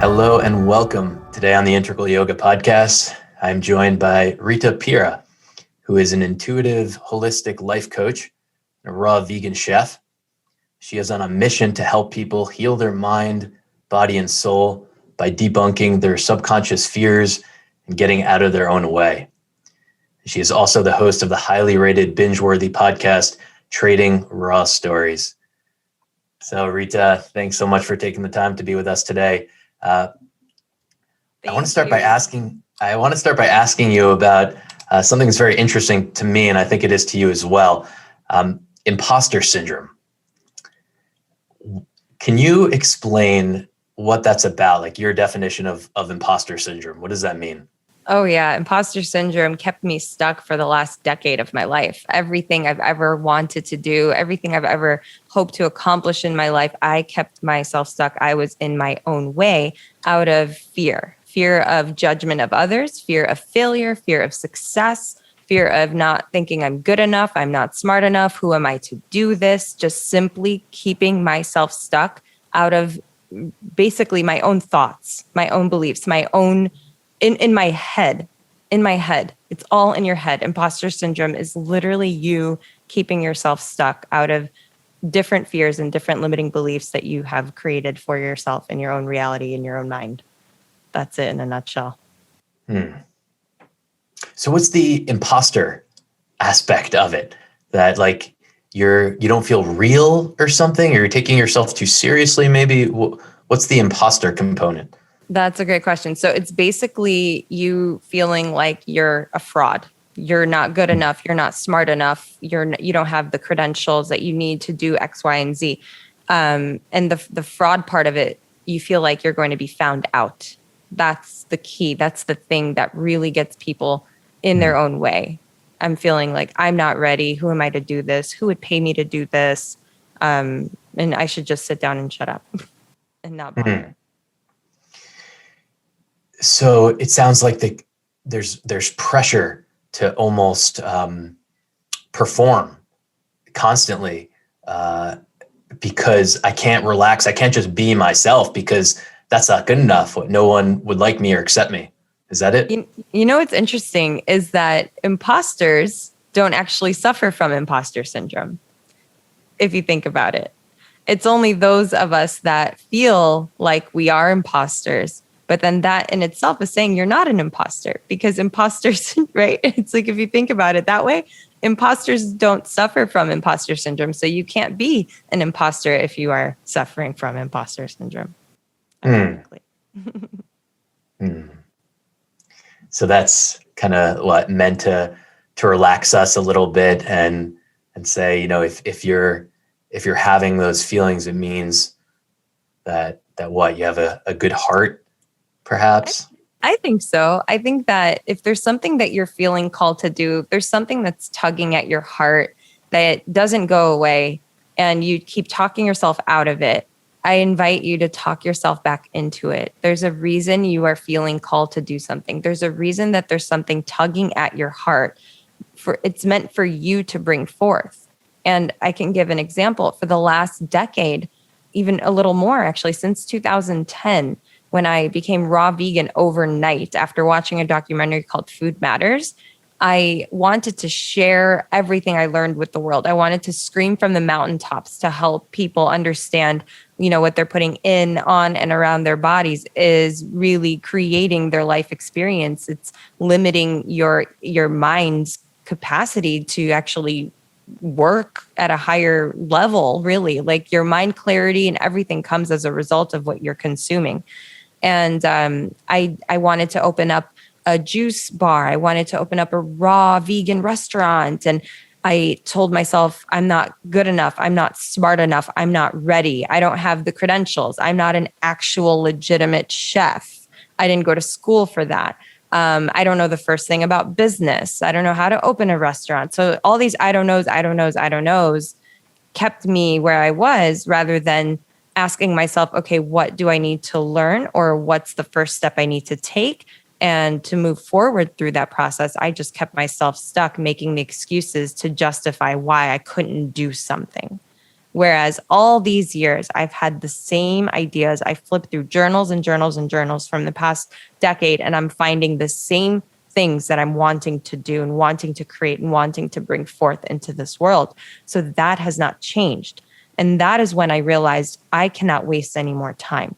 Hello and welcome. Today on the Integral Yoga Podcast, I'm joined by Rita Pira, who is an intuitive, holistic life coach and a raw vegan chef. She is on a mission to help people heal their mind, body, and soul by debunking their subconscious fears and getting out of their own way. She is also the host of the highly rated binge-worthy podcast, Trading Raw Stories. So Rita, thanks so much for taking the time to be with us today. I want to start by asking you about something that's very interesting to me, and I think it is to you as well. Imposter syndrome. Can you explain what that's about? Like your definition of imposter syndrome. What does that mean? Oh yeah. Imposter syndrome kept me stuck for the last decade of my life. Everything I've ever wanted to do, everything I've ever hoped to accomplish in my life, I kept myself stuck. I was in my own way out of fear of judgment of others, fear of failure, fear of success, fear of not thinking I'm good enough. I'm not smart enough. Who am I to do this? Just simply keeping myself stuck out of basically my own thoughts, my own beliefs, my own in my head. It's all in your head. Imposter syndrome is literally you keeping yourself stuck out of different fears and different limiting beliefs that you have created for yourself in your own reality, in your own mind. That's it in a nutshell. So what's the imposter aspect of it? That like you don't feel real or something, or you're taking yourself too seriously maybe? What's the imposter component? That's a great question. So it's basically you feeling like you're a fraud. You're not good enough. You're not smart enough. You don't have the credentials that you need to do X, Y, and Z. And the fraud part of it, you feel like you're going to be found out. That's the key. That's the thing that really gets people in their own way. I'm feeling like I'm not ready. Who am I to do this? Who would pay me to do this? And I should just sit down and shut up and not bother. So it sounds like there's pressure to almost perform constantly because I can't relax. I can't just be myself because that's not good enough. No one would like me or accept me. Is that it? You know what's interesting is that imposters don't actually suffer from imposter syndrome. If you think about it, it's only those of us that feel like we are imposters. But then that in itself is saying you're not an imposter, because imposters, right? It's like, if you think about it that way, imposters don't suffer from imposter syndrome. So you can't be an imposter if you are suffering from imposter syndrome. So that's kind of what meant to relax us a little bit and say, you know, if you're having those feelings, it means that what, you have a good heart, perhaps? I think so. I think that if there's something that you're feeling called to do, if there's something that's tugging at your heart that doesn't go away and you keep talking yourself out of it, I invite you to talk yourself back into it. There's a reason you are feeling called to do something. There's a reason that there's something tugging at your heart. It's meant for you to bring forth. And I can give an example. For the last decade, even a little more actually, since 2010, when I became raw vegan overnight after watching a documentary called Food Matters, I wanted to share everything I learned with the world. I wanted to scream from the mountaintops to help people understand, you know, what they're putting in, on, and around their bodies is really creating their life experience. It's limiting your mind's capacity to actually work at a higher level, really. Like your mind clarity and everything comes as a result of what you're consuming. And I wanted to open up a juice bar. I wanted to open up a raw vegan restaurant. And I told myself, I'm not good enough. I'm not smart enough. I'm not ready. I don't have the credentials. I'm not an actual legitimate chef. I didn't go to school for that. I don't know the first thing about business. I don't know how to open a restaurant. So all these I don't knows kept me where I was, rather than asking myself, okay, what do I need to learn, or what's the first step I need to take? And to move forward through that process, I just kept myself stuck making the excuses to justify why I couldn't do something. Whereas all these years, I've had the same ideas. I flipped through journals and journals and journals from the past decade, and I'm finding the same things that I'm wanting to do and wanting to create and wanting to bring forth into this world. So that has not changed. And that is when I realized I cannot waste any more time.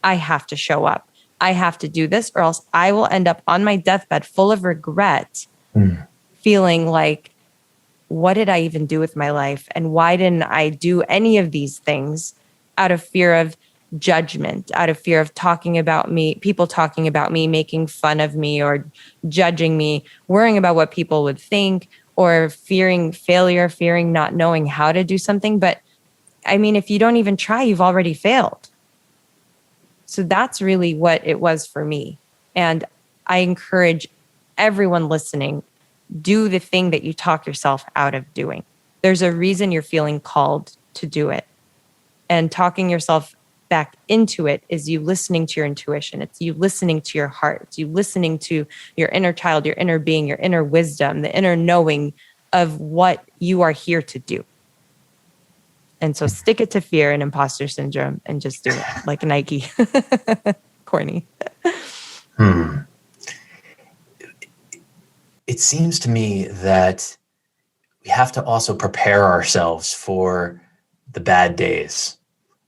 I have to show up. I have to do this, or else I will end up on my deathbed full of regret, feeling like, what did I even do with my life? And why didn't I do any of these things, out of fear of judgment, out of fear of talking about me, people talking about me, making fun of me or judging me, worrying about what people would think, or fearing failure, fearing not knowing how to do something. But I mean, if you don't even try, you've already failed. So that's really what it was for me. And I encourage everyone listening, do the thing that you talk yourself out of doing. There's a reason you're feeling called to do it. And talking yourself back into it is you listening to your intuition. It's you listening to your heart. It's you listening to your inner child, your inner being, your inner wisdom, the inner knowing of what you are here to do. And so stick it to fear and imposter syndrome and just do it like Nike. Corny. It seems to me that we have to also prepare ourselves for the bad days,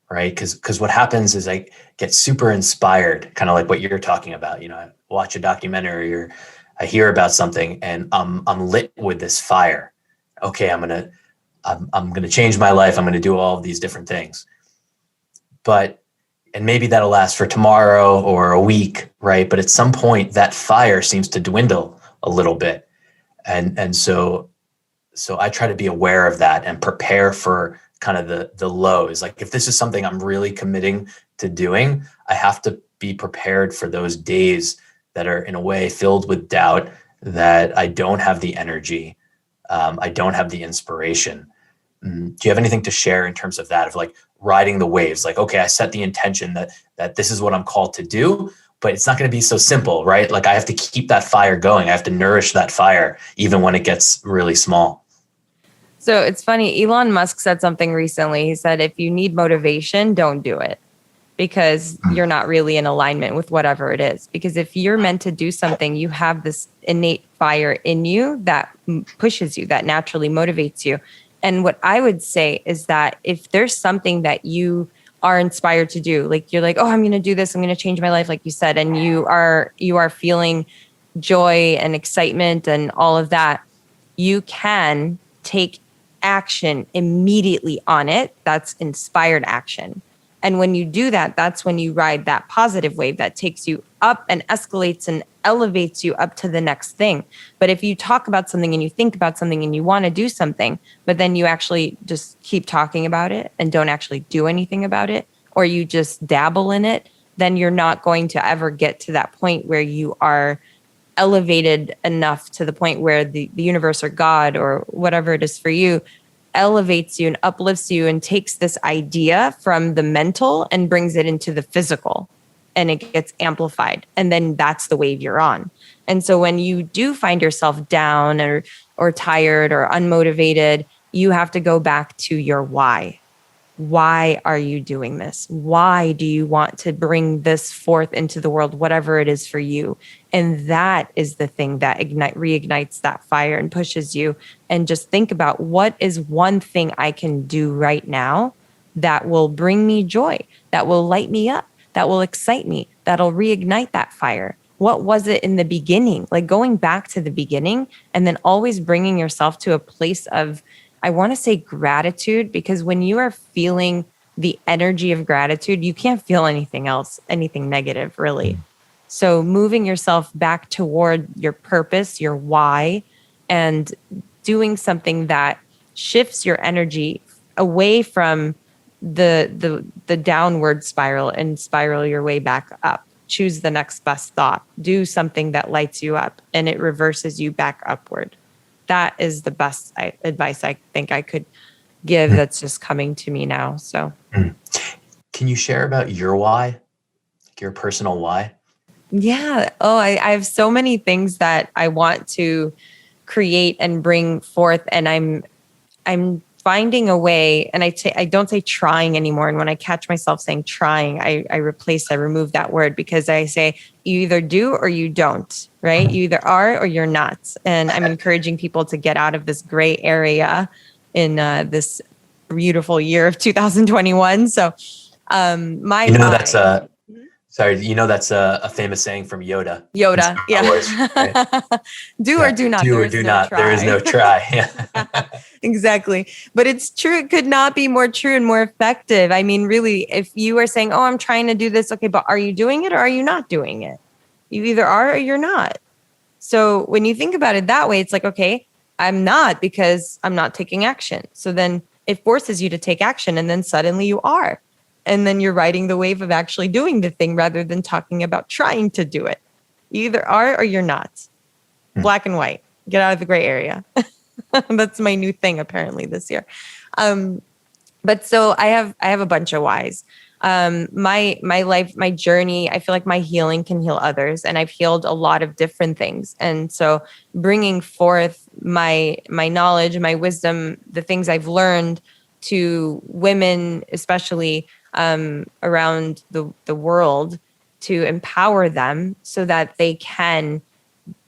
right? Because what happens is I get super inspired, kind of like what you're talking about. You know, I watch a documentary or I hear about something and I'm lit with this fire. Okay, I'm gonna change my life. I'm gonna do all of these different things. And maybe that'll last for tomorrow or a week, right? But at some point that fire seems to dwindle a little bit. And so I try to be aware of that and prepare for kind of the lows. Like if this is something I'm really committing to doing, I have to be prepared for those days that are in a way filled with doubt, that I don't have the energy. I don't have the inspiration. Do you have anything to share in terms of that, of like riding the waves? Like, okay, I set the intention that this is what I'm called to do, but it's not going to be so simple, right? Like I have to keep that fire going. I have to nourish that fire even when it gets really small. So it's funny. Elon Musk said something recently. He said, if you need motivation, don't do it, because you're not really in alignment with whatever it is. Because if you're meant to do something, you have this innate fire in you that pushes you, that naturally motivates you. And what I would say is that if there's something that you are inspired to do, like you're like, oh, I'm going to do this, I'm going to change my life, like you said, and you are feeling joy and excitement and all of that, you can take action immediately on it. That's inspired action. And when you do that, that's when you ride that positive wave that takes you up and escalates and elevates you up to the next thing. But if you talk about something and you think about something and you want to do something, but then you actually just keep talking about it and don't actually do anything about it, or you just dabble in it, then you're not going to ever get to that point where you are elevated enough to the point where the universe or God or whatever it is for you elevates you and uplifts you and takes this idea from the mental and brings it into the physical, and it gets amplified. And then that's the wave you're on. And so when you do find yourself down or tired or unmotivated, you have to go back to your why. Why are you doing this? Why do you want to bring this forth into the world, whatever it is for you? And that is the thing that reignites that fire and pushes you. And just think about, what is one thing I can do right now that will bring me joy, that will light me up, that will excite me, that'll reignite that fire? What was it in the beginning? Like going back to the beginning and then always bringing yourself to a place of, I want to say, gratitude, because when you are feeling the energy of gratitude, you can't feel anything else, anything negative, really. So moving yourself back toward your purpose, your why, and doing something that shifts your energy away from the downward spiral and spiral your way back up. Choose the next best thought. Do something that lights you up and it reverses you back upward. That is the best advice I think I could give that's just coming to me now. So, Can you share about your why, your personal why? Yeah. Oh, I have so many things that I want to create and bring forth, and I'm finding a way, and I don't say trying anymore. And when I catch myself saying trying, I remove that word, because I say you either do or you don't, right? You either are or you're not. And I'm encouraging people to get out of this gray area in this beautiful year of 2021. So my You know, why. that's a sorry. You know, that's a famous saying from Yoda. in Yoda, Star Wars, right? do Yeah. or do not. Do There or is do no not. try. There is no try. Yeah. Exactly. But it's true. It could not be more true and more effective. I mean, really, if you are saying, oh, I'm trying to do this. Okay, but are you doing it or are you not doing it? You either are or you're not. So when you think about it that way, it's like, okay, I'm not, because I'm not taking action. So then it forces you to take action, and then suddenly you are. And then you're riding the wave of actually doing the thing rather than talking about trying to do it. You either are or you're not. Black and white. Get out of the gray area. That's my new thing apparently this year. But so I have a bunch of whys. My life, my journey, I feel like my healing can heal others, and I've healed a lot of different things. And so bringing forth my knowledge, my wisdom, the things I've learned to women, especially around the world, to empower them so that they can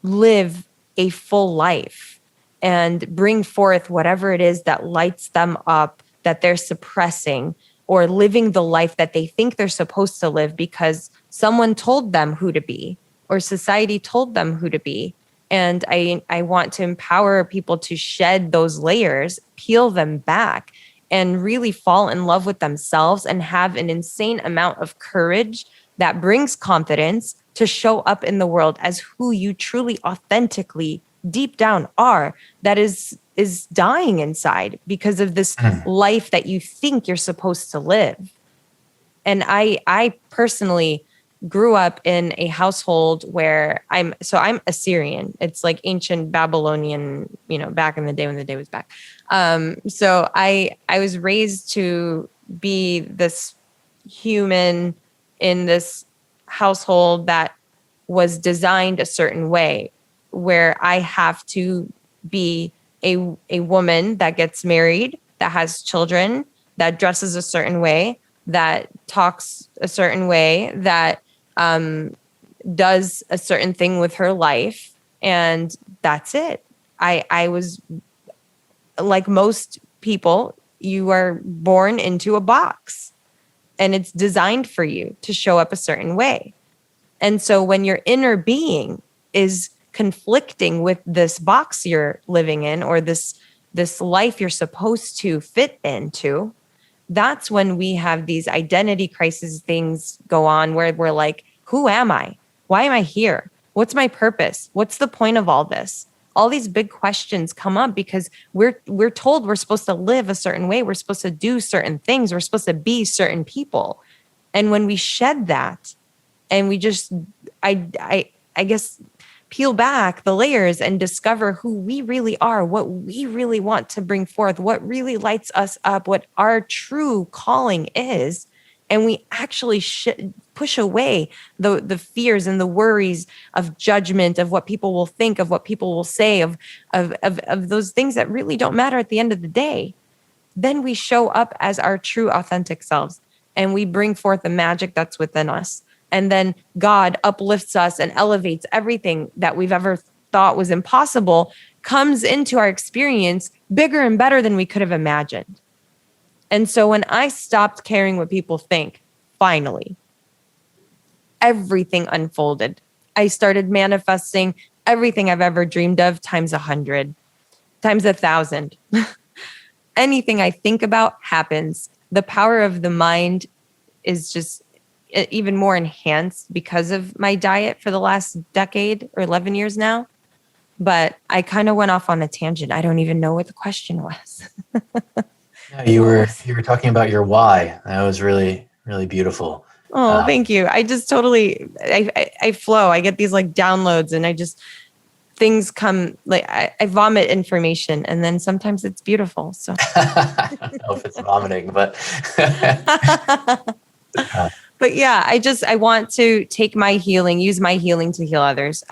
live a full life and bring forth whatever it is that lights them up, that they're suppressing, or living the life that they think they're supposed to live because someone told them who to be or society told them who to be. And I want to empower people to shed those layers, peel them back, and really fall in love with themselves and have an insane amount of courage that brings confidence to show up in the world as who you truly, authentically, deep down are, that is dying inside because of this life that you think you're supposed to live. And I personally grew up in a household where I'm Assyrian. It's like ancient Babylonian, back in the day when the day was back. So I was raised to be this human in this household that was designed a certain way, where I have to be a woman that gets married, that has children, that dresses a certain way, that talks a certain way, that does a certain thing with her life, and that's it. I was like most people, you are born into a box, and it's designed for you to show up a certain way. And so when your inner being is conflicting with this box you're living in, or this life you're supposed to fit into, that's when we have these identity crisis things go on, where we're like, who am I? Why am I here? What's my purpose? What's the point of all this? All these big questions come up because we're told we're supposed to live a certain way. We're supposed to do certain things. We're supposed to be certain people. And when we shed that, and we just, I guess, peel back the layers and discover who we really are, what we really want to bring forth, what really lights us up, what our true calling is. And we actually push away the fears and the worries of judgment, of what people will think, of what people will say, of those things that really don't matter at the end of the day. Then we show up as our true, authentic selves, and we bring forth the magic that's within us. And then God uplifts us and elevates everything that we've ever thought was impossible, comes into our experience bigger and better than we could have imagined. And so when I stopped caring what people think, finally, everything unfolded. I started manifesting everything I've ever dreamed of times 100, times 1,000. Anything I think about happens. The power of the mind is just even more enhanced because of my diet for the last decade or 11 years now. But I kind of went off on a tangent. I don't even know what the question was. Yeah, you were talking about your why. That was really, really beautiful. Oh, thank you. I just totally, I flow. I get these like downloads, and I just, things come, like I vomit information, and then sometimes it's beautiful. So I don't know if it's vomiting, but but yeah, I want to take my healing, use my healing to heal others.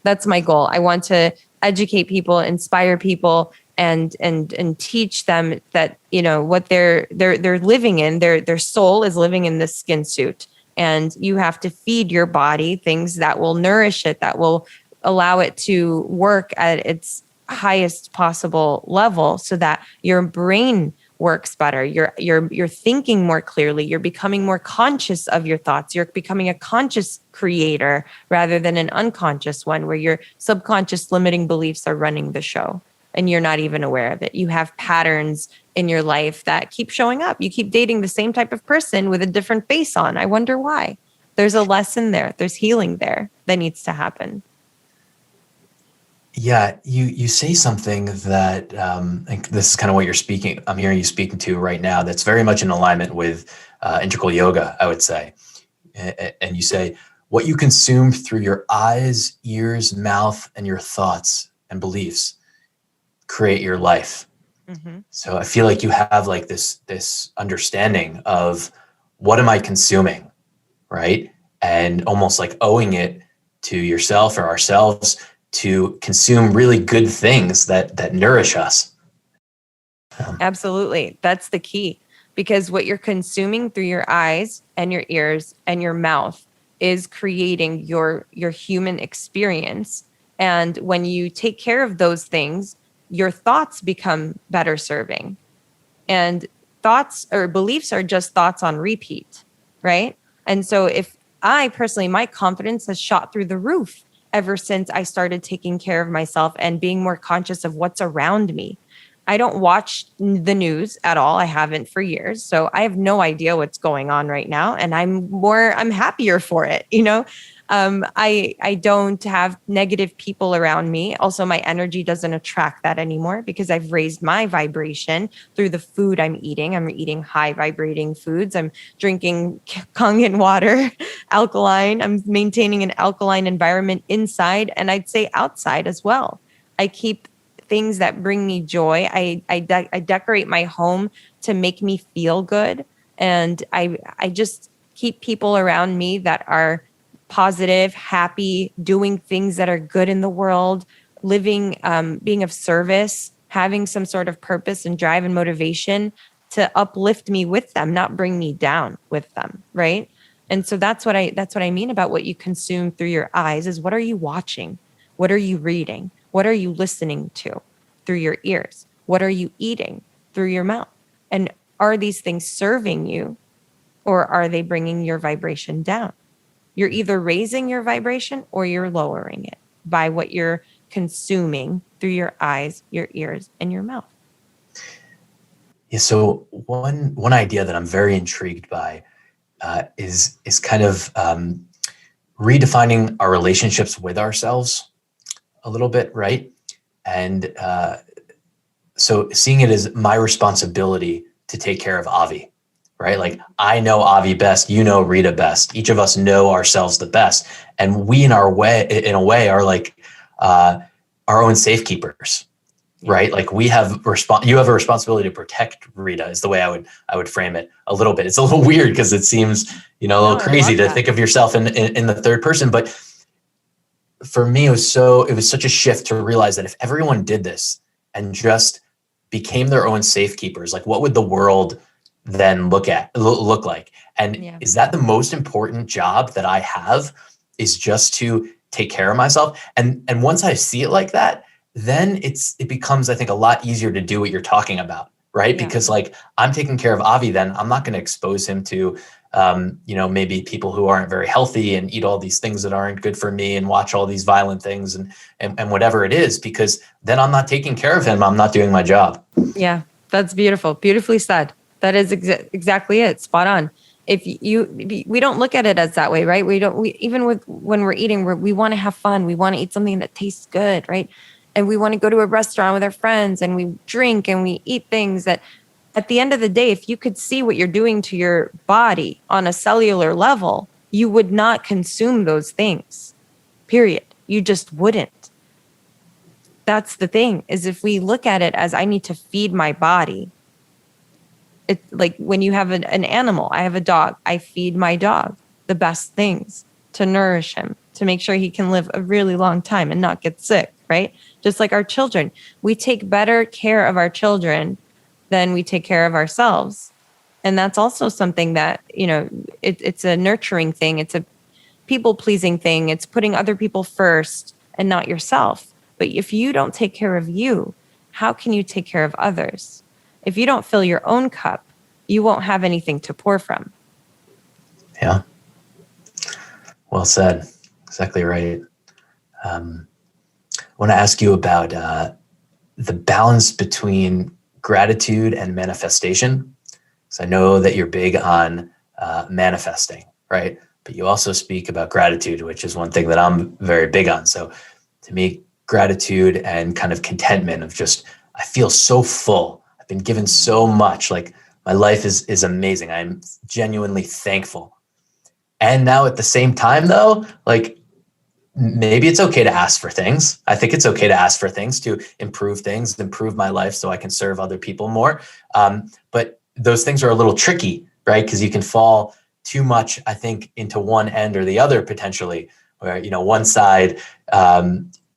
That's my goal. I want to educate people, inspire people, and teach them that, what they're living in, their soul is living in this skin suit, and you have to feed your body things that will nourish it, that will allow it to work at its highest possible level, so that your brain works better. You're thinking more clearly. You're becoming more conscious of your thoughts. You're becoming a conscious creator rather than an unconscious one, where your subconscious limiting beliefs are running the show and you're not even aware of it. You have patterns in your life that keep showing up. You keep dating the same type of person with a different face on. I wonder why. There's a lesson there. There's healing there that needs to happen. Yeah, you say something that and this is kind of what I'm hearing you speaking to right now. That's very much in alignment with integral yoga, I would say. And you say, what you consume through your eyes, ears, mouth, and your thoughts and beliefs create your life. Mm-hmm. So I feel like you have like this understanding of what am I consuming, right? And almost like owing it to yourself or ourselves to consume really good things that nourish us. Absolutely. That's the key, because what you're consuming through your eyes and your ears and your mouth is creating your human experience. And when you take care of those things, your thoughts become better serving. And thoughts or beliefs are just thoughts on repeat, right? And so if I personally, my confidence has shot through the roof ever since I started taking care of myself and being more conscious of what's around me. I don't watch the news at all. I haven't for years. So I have no idea what's going on right now. And I'm happier for it. I don't have negative people around me. Also, my energy doesn't attract that anymore because I've raised my vibration through the food I'm eating. I'm eating high vibrating foods. I'm drinking Kangen water, alkaline. I'm maintaining an alkaline environment inside, and I'd say outside as well. I keep things that bring me joy. I decorate my home to make me feel good. And I just keep people around me that are positive, happy, doing things that are good in the world, living, being of service, having some sort of purpose and drive and motivation to uplift me with them, not bring me down with them, right? And so that's what I mean about what you consume through your eyes is, what are you watching? What are you reading? What are you listening to through your ears? What are you eating through your mouth? And are these things serving you, or are they bringing your vibration down? You're either raising your vibration or you're lowering it by what you're consuming through your eyes, your ears, and your mouth. Yeah. So one idea that I'm very intrigued by is kind of redefining our relationships with ourselves a little bit, right? And so seeing it as my responsibility to take care of Avi, right? Like, I know Avi best, you know Rita best. Each of us know ourselves the best, and we in a way are like our own safekeepers, right? Like you have a responsibility to protect Rita is the way I would frame it a little bit. It's a little weird because it seems a little crazy to think of yourself in the third person, but for me, it was such a shift to realize that if everyone did this and just became their own safekeepers, like what would the world then look like? And is that the most important job that I have, is just to take care of myself? And once I see it like that, then it becomes, I think, a lot easier to do what you're talking about, right? Yeah. Because like, I'm taking care of Avi, then I'm not going to expose him to maybe people who aren't very healthy and eat all these things that aren't good for me and watch all these violent things and whatever it is, because then I'm not taking care of him. I'm not doing my job. Yeah, that's beautiful. Beautifully said. That is exactly it. Spot on. We don't look at it as that way, right? Even when we're eating, we want to have fun. We want to eat something that tastes good, right? And we want to go to a restaurant with our friends and we drink and we eat things that, at the end of the day, if you could see what you're doing to your body on a cellular level, you would not consume those things, period. You just wouldn't. That's the thing, is if we look at it as, I need to feed my body. It's like when you have an animal. I have a dog. I feed my dog the best things to nourish him, to make sure he can live a really long time and not get sick, right? just like our children. We take better care of our children than we take care of ourselves. And that's also something that, it's a nurturing thing. It's a people pleasing thing. It's putting other people first and not yourself. But if you don't take care of you, how can you take care of others? If you don't fill your own cup, you won't have anything to pour from. Yeah. Well said. Exactly right. I want to ask you about the balance between gratitude and manifestation. So I know that you're big on manifesting, right? But you also speak about gratitude, which is one thing that I'm very big on. So to me, gratitude and kind of contentment of just, I feel so full. I've been given so much. Like my life is amazing. I'm genuinely thankful. And now at the same time though, like maybe it's okay to ask for things. I think it's okay to ask for things to improve my life so I can serve other people more. But those things are a little tricky, right? Because you can fall too much, I think, into one end or the other potentially, where, one side,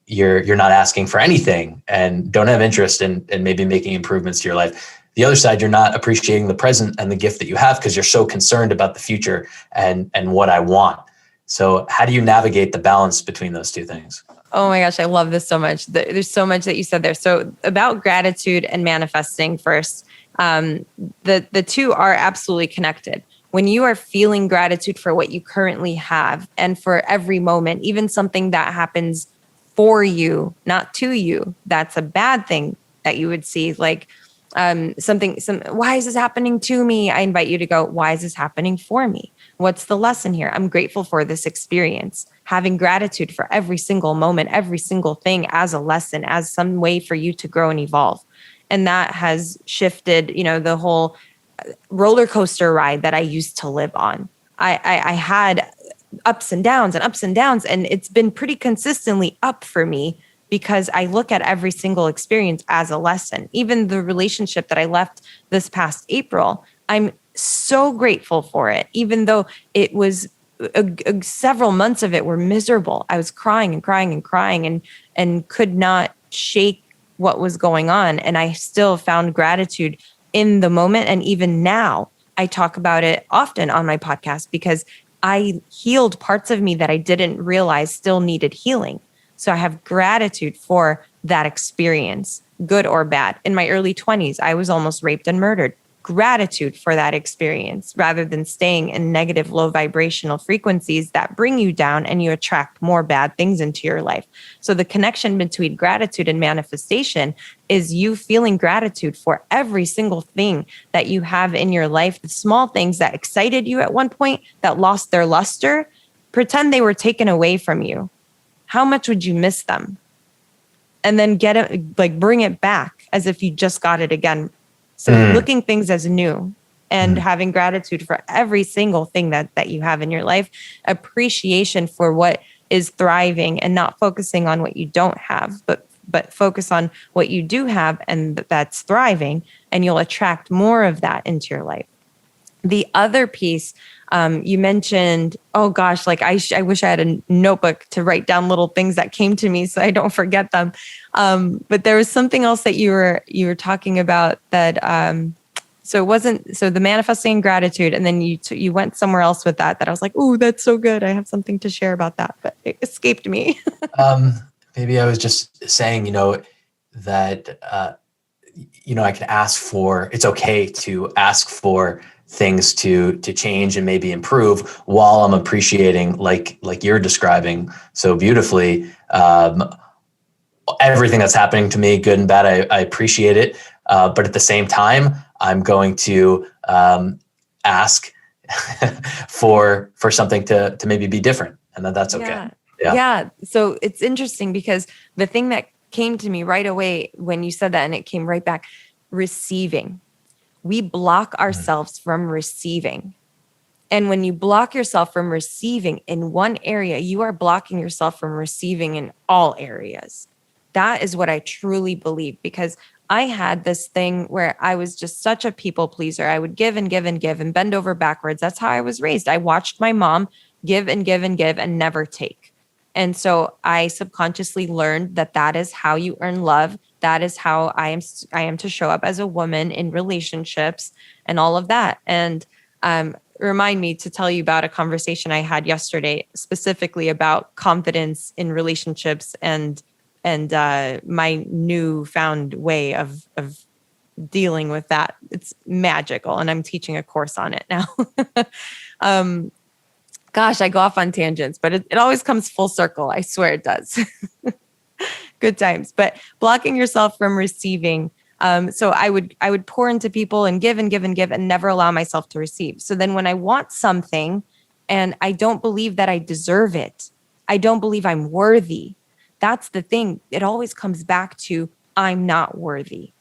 you're not asking for anything and don't have interest in maybe making improvements to your life. The other side, you're not appreciating the present and the gift that you have because you're so concerned about the future and what I want. So how do you navigate the balance between those two things? Oh my gosh, I love this so much. There's so much that you said there. So about gratitude and manifesting first, the two are absolutely connected. When you are feeling gratitude for what you currently have and for every moment, even something that happens for you, not to you, that's a bad thing that you would see. Like why is this happening to me? I invite you to go, why is this happening for me? What's the lesson here? I'm grateful for this experience. Having gratitude for every single moment, every single thing as a lesson, as some way for you to grow and evolve. And that has shifted, the whole roller coaster ride that I used to live on. I had ups and downs, and it's been pretty consistently up for me because I look at every single experience as a lesson. Even the relationship that I left this past April, I'm so grateful for it, even though it was several months of it were miserable. I was crying and crying and crying and could not shake what was going on. And I still found gratitude in the moment. And even now, I talk about it often on my podcast because I healed parts of me that I didn't realize still needed healing. So I have gratitude for that experience, good or bad. In my early 20s, I was almost raped and murdered. Gratitude for that experience rather than staying in negative, low vibrational frequencies that bring you down and you attract more bad things into your life. So the connection between gratitude and manifestation is you feeling gratitude for every single thing that you have in your life, the small things that excited you at one point that lost their luster. Pretend they were taken away from you. How much would you miss them? And then get it, bring it back as if you just got it again. So looking things as new and having gratitude for every single thing that you have in your life, appreciation for what is thriving and not focusing on what you don't have, but focus on what you do have and that's thriving, and you'll attract more of that into your life. The other piece, you mentioned, oh gosh, I wish I had a notebook to write down little things that came to me so I don't forget them. But there was something else that you were talking about that. So the manifesting gratitude, and then you went somewhere else with that I was like, oh, that's so good. I have something to share about that, but it escaped me. Maybe I was just saying, that, I can ask for, it's okay to ask for things to change and maybe improve while I'm appreciating, like you're describing so beautifully, everything that's happening to me, good and bad. I appreciate it. But at the same time, I'm going to ask for something to maybe be different, and that's okay. Yeah. So it's interesting because the thing that came to me right away when you said that, and it came right back, receiving. We block ourselves from receiving. And when you block yourself from receiving in one area, you are blocking yourself from receiving in all areas. That is what I truly believe, because I had this thing where I was just such a people pleaser. I would give and give and give and bend over backwards. That's how I was raised. I watched my mom give and give and give and never take. And so I subconsciously learned that that is how you earn love. That is how I am to show up as a woman in relationships and all of that. And remind me to tell you about a conversation I had yesterday, specifically about confidence in relationships and my newfound way of dealing with that. It's magical, and I'm teaching a course on it now. Gosh, I go off on tangents, but it always comes full circle. I swear it does. Good times. But blocking yourself from receiving. So I would pour into people and give and give and give and never allow myself to receive. So then when I want something and I don't believe that I deserve it, I don't believe I'm worthy. That's the thing. It always comes back to I'm not worthy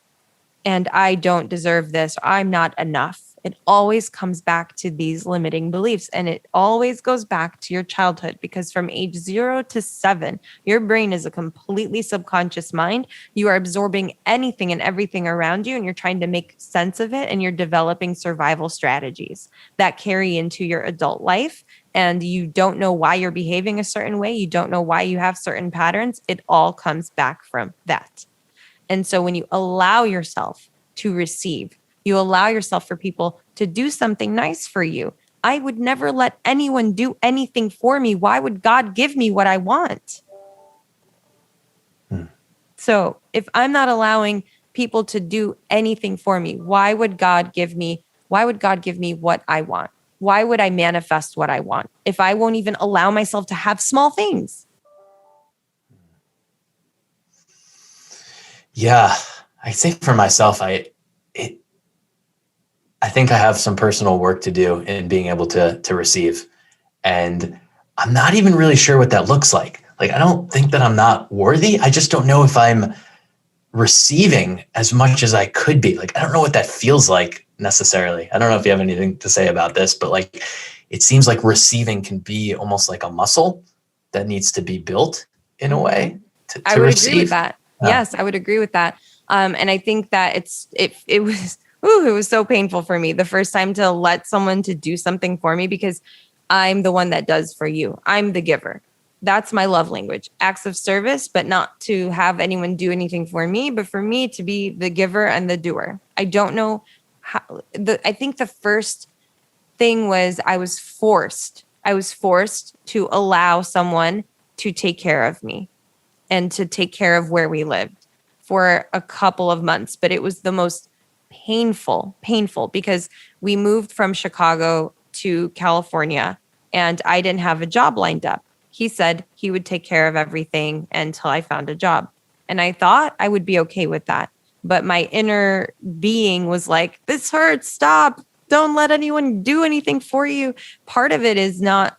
and I don't deserve this. I'm not enough. It always comes back to these limiting beliefs, and it always goes back to your childhood, because from age 0 to 7, your brain is a completely subconscious mind. You are absorbing anything and everything around you, and you're trying to make sense of it, and you're developing survival strategies that carry into your adult life. And you don't know why you're behaving a certain way. You don't know why you have certain patterns. It all comes back from that. And so when you allow yourself to receive, you allow yourself for people to do something nice for you. I would never let anyone do anything for me. Why would God give me what I want? So if I'm not allowing people to do anything for me, why would God give me what I want? Why would I manifest what I want if I won't even allow myself to have small things? Yeah, I think for myself, I think I have some personal work to do in being able to receive. And I'm not even really sure what that looks like. Like, I don't think that I'm not worthy. I just don't know if I'm receiving as much as I could be. Like, I don't know what that feels like necessarily. I don't know if you have anything to say about this, but like, it seems like receiving can be almost like a muscle that needs to be built in a way to I would receive. agree with that. Yes, I would agree with that. And I think that it was so painful for me the first time to let someone to do something for me, because I'm the one that does for you. I'm the giver. That's my love language, acts of service, but not to have anyone do anything for me, but for me to be the giver and the doer. I don't know how. I think the first thing was I was forced to allow someone to take care of me and to take care of where we lived for a couple of months. But it was the most painful, because we moved from Chicago to California and I didn't have a job lined up. He said he would take care of everything until I found a job. And I thought I would be okay with that. But my inner being was like, this hurts, stop. Don't let anyone do anything for you. Part of it is not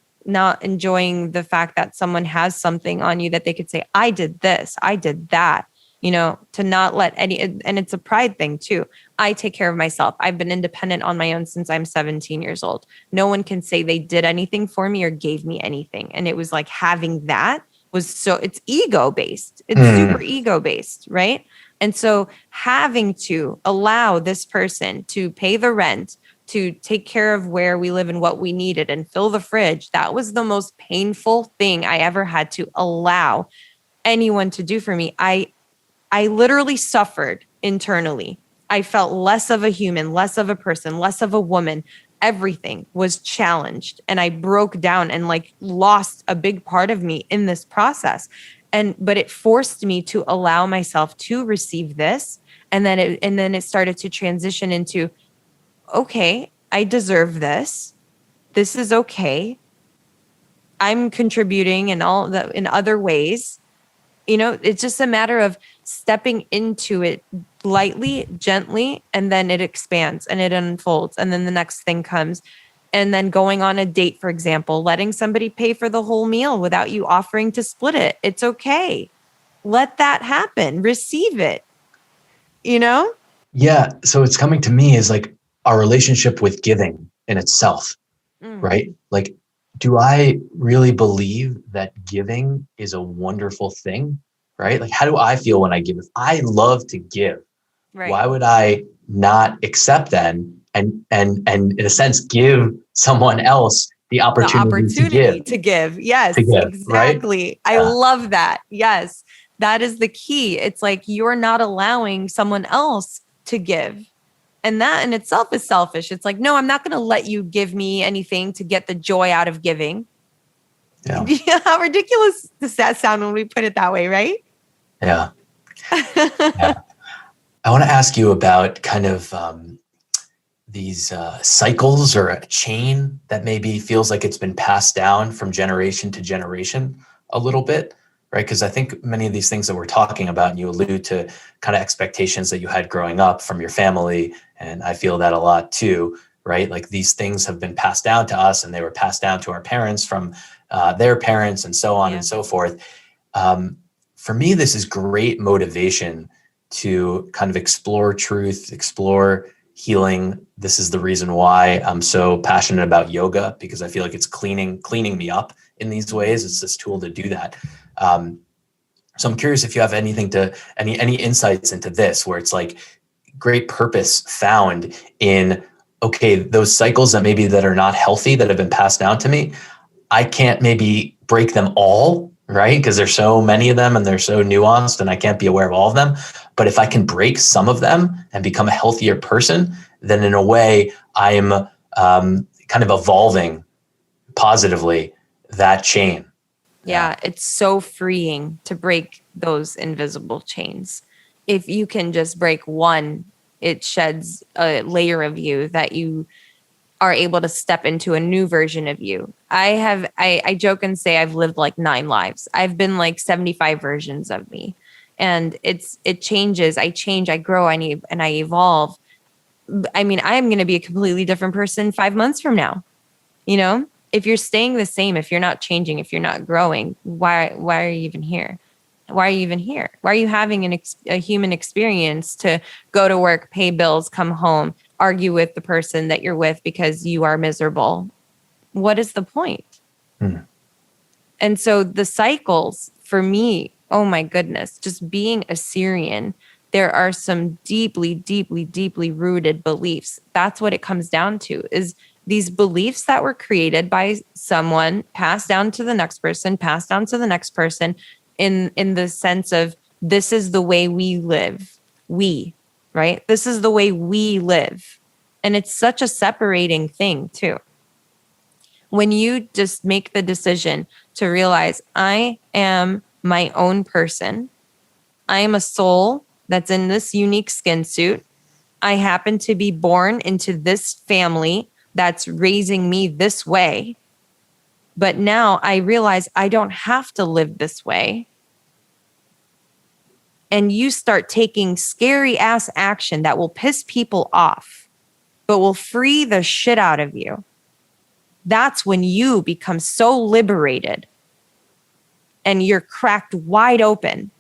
enjoying the fact that someone has something on you that they could say, I did this, I did that, to not let any, and it's a pride thing too. I take care of myself. I've been independent on my own since I'm 17 years old. No one can say they did anything for me or gave me anything. And it was like having that was it's ego based. It's super ego based, right? And so having to allow this person to pay the rent, to take care of where we live and what we needed and fill the fridge, that was the most painful thing I ever had to allow anyone to do for me. I literally suffered internally. I felt less of a human, less of a person, less of a woman. Everything was challenged, and I broke down and like lost a big part of me in this process. But it forced me to allow myself to receive this. And then it started to transition into, okay, I deserve this. This is okay. I'm contributing in other ways. It's just a matter of stepping into it lightly, gently, and then it expands and it unfolds. And then the next thing comes. And then going on a date, for example, letting somebody pay for the whole meal without you offering to split it. It's okay. Let that happen. Receive it. Yeah. So it's coming to me is like our relationship with giving in itself, right? Like, do I really believe that giving is a wonderful thing, right? Like, how do I feel when I give? If I love to give, Right. why would I not accept then and in a sense give someone else the the opportunity opportunity to give. Yes, to give, right? exactly. I Yeah. love that. Yes, that is the key. It's like you're not allowing someone else to give. And that in itself is selfish. It's like, no, I'm not going to let you give me anything to get the joy out of giving. Yeah. How ridiculous does that sound when we put it that way, right? Yeah. Yeah. I want to ask you about kind of these cycles or a chain that maybe feels like it's been passed down from generation to generation a little bit, right? Because I think many of these things that we're talking about, and you allude to kind of expectations that you had growing up from your family, and I feel that a lot too, right? Like these things have been passed down to us, and they were passed down to our parents from their parents, and so on and so forth. For me, this is great motivation to kind of explore truth, explore healing. This is the reason why I'm so passionate about yoga, because I feel like it's cleaning me up in these ways. It's this tool to do that. So I'm curious if you have anything to any insights into this, where it's like great purpose found in, okay, those cycles that are not healthy that have been passed down to me. I can't maybe break them all, right? Because there's so many of them and they're so nuanced and I can't be aware of all of them. But if I can break some of them and become a healthier person, then in a way I'm kind of evolving positively that chain. Yeah, it's so freeing to break those invisible chains. If you can just break one, it sheds a layer of you that you are able to step into a new version of you. I joke and say I've lived like 9 lives. I've been like 75 versions of me. And it changes. I change, I grow, and I evolve. I mean, I'm going to be a completely different person 5 months from now. You know, if you're staying the same, if you're not changing, if you're not growing, why are you even here? Why are you even here? Why are you having a human experience to go to work, pay bills, come home, argue with the person that you're with because you are miserable? What is the point? And so the cycles for me, oh my goodness, just being a Syrian, there are some deeply, deeply, deeply rooted beliefs. That's what it comes down to, is these beliefs that were created by someone, passed down to the next person, passed down to the next person, in the sense of this is the way we live. Right? This is the way we live. And it's such a separating thing too. When you just make the decision to realize I am my own person, I am a soul that's in this unique skin suit. I happen to be born into this family that's raising me this way. But now I realize I don't have to live this way. And you start taking scary ass action that will piss people off, but will free the shit out of you. That's when you become so liberated and you're cracked wide open.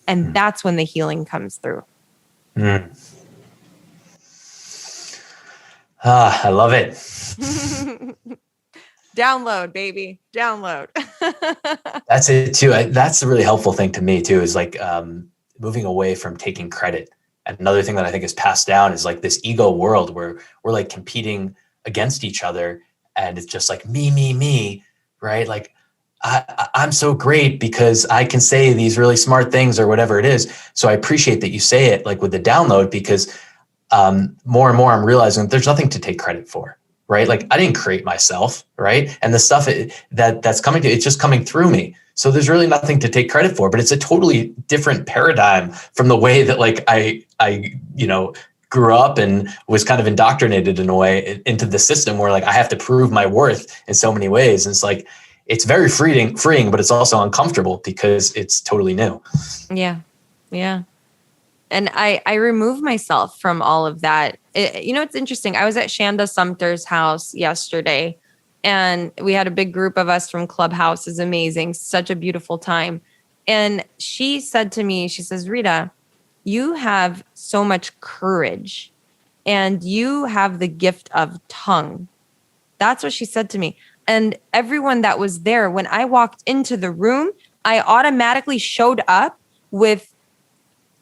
And that's when the healing comes through. I love it. Download, baby. Download. That's it too. That's the really helpful thing to me too, is like moving away from taking credit. And another thing that I think is passed down is like this ego world where we're like competing against each other. And it's just like me, right? Like I'm so great because I can say these really smart things or whatever it is. So I appreciate that you say it like with the download, because more and more I'm realizing there's nothing to take credit for, right? Like I didn't create myself, right? And the stuff that's coming to, it's just coming through me. So there's really nothing to take credit for, but it's a totally different paradigm from the way that like I grew up and was kind of indoctrinated in a way into the system where like I have to prove my worth in so many ways. And it's like, it's very freeing, but it's also uncomfortable because it's totally new. Yeah. Yeah. And I remove myself from all of that. It's interesting. I was at Shanda Sumter's house yesterday, and we had a big group of us from Clubhouse. Is amazing. Such a beautiful time. And she said to me, she says, Rita, you have so much courage and you have the gift of tongue. That's what she said to me. And everyone that was there, when I walked into the room, I automatically showed up with,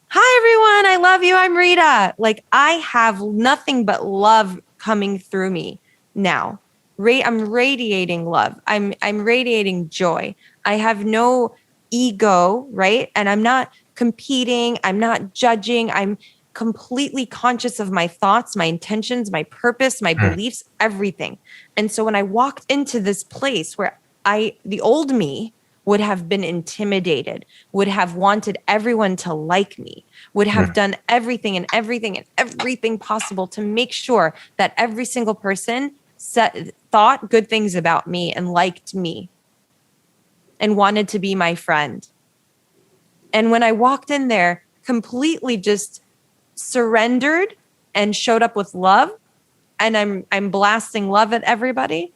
hi, everyone. I love you. I'm Rita. Like I have nothing but love coming through me now. I'm radiating love. I'm radiating joy. I have no ego, right? And I'm not competing. I'm not judging. I'm completely conscious of my thoughts, my intentions, my purpose, my beliefs, everything. And so when I walked into this place where the old me would have been intimidated, would have wanted everyone to like me, would have done everything possible to make sure that every single person thought good things about me and liked me and wanted to be my friend. And when I walked in there, completely just surrendered and showed up with love, and I'm blasting love at everybody,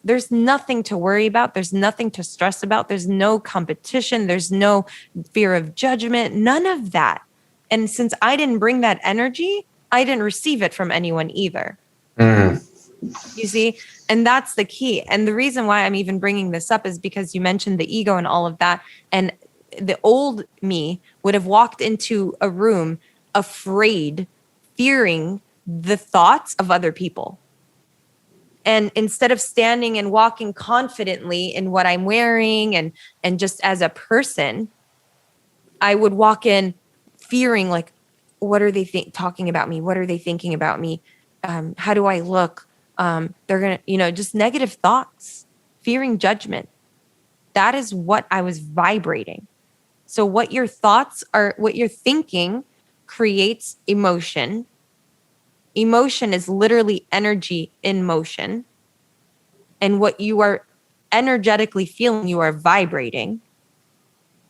there's nothing to worry about. There's nothing to stress about. There's no competition. There's no fear of judgment, none of that. And since I didn't bring that energy, I didn't receive it from anyone either. You see? And that's the key. And the reason why I'm even bringing this up is because you mentioned the ego and all of that. And the old me would have walked into a room afraid, fearing the thoughts of other people. And instead of standing and walking confidently in what I'm wearing and just as a person, I would walk in fearing, like, what are they talking about me? What are they thinking about me? How do I look? They're going to, just negative thoughts, fearing judgment. That is what I was vibrating. So what your thoughts are, what you're thinking creates emotion. Emotion is literally energy in motion. And what you are energetically feeling, you are vibrating.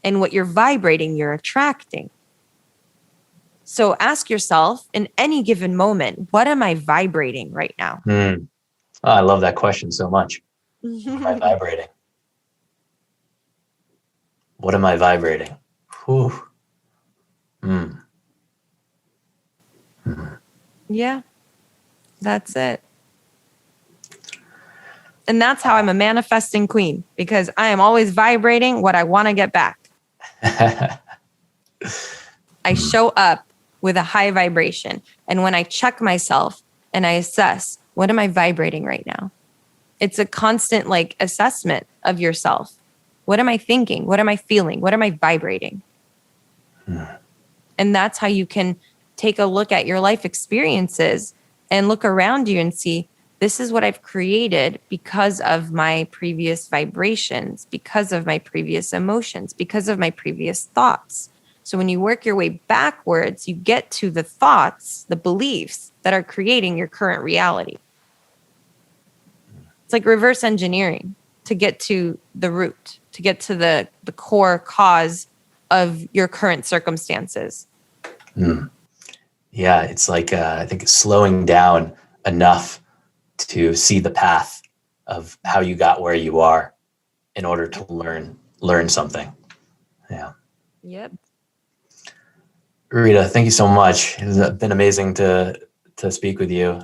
And what you're vibrating, you're attracting. So ask yourself in any given moment, what am I vibrating right now? Oh, I love that question so much. What am I vibrating? What am I vibrating? Whew. Yeah, that's it. And that's how I'm a manifesting queen, because I am always vibrating what I want to get back. I show up with a high vibration. And when I check myself and I assess, what am I vibrating right now? It's a constant assessment of yourself. What am I thinking? What am I feeling? What am I vibrating? And that's how you can take a look at your life experiences and look around you and see, this is what I've created because of my previous vibrations, because of my previous emotions, because of my previous thoughts. So when you work your way backwards, you get to the thoughts, the beliefs that are creating your current reality. It's like reverse engineering to get to the root, to get to the core cause of your current circumstances. Yeah, it's like, I think it's slowing down enough to see the path of how you got where you are in order to learn something. Yeah. Yep. Rita, thank you so much. It's been amazing to speak with you.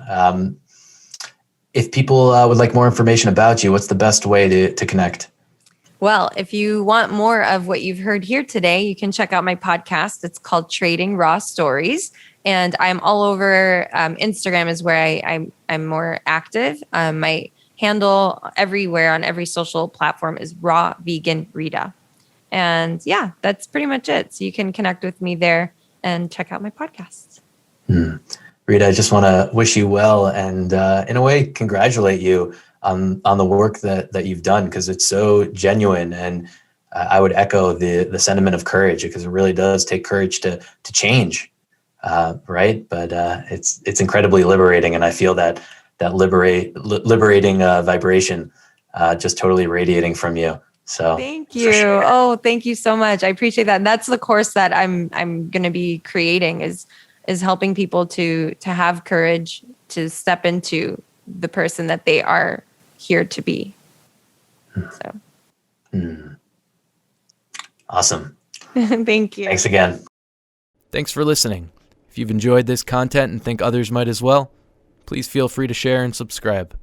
If people would like more information about you, what's the best way to connect? Well, if you want more of what you've heard here today, you can check out my podcast. It's called Trading Raw Stories. And I'm all over. Instagram is where I'm more active. My handle everywhere on every social platform is Raw Vegan Rita. And yeah, that's pretty much it. So you can connect with me there and check out my podcast. Rita, I just want to wish you well and in a way, congratulate you on the work that you've done, because it's so genuine. And I would echo the sentiment of courage, because it really does take courage to change. Right. But it's incredibly liberating. And I feel that liberating vibration just totally radiating from you. So thank you. Sure. Oh, thank you so much. I appreciate that. And that's the course that I'm going to be creating is helping people to have courage to step into the person that they are here to be. So. Awesome. Thank you. Thanks again. Thanks for listening. If you've enjoyed this content and think others might as well, please feel free to share and subscribe.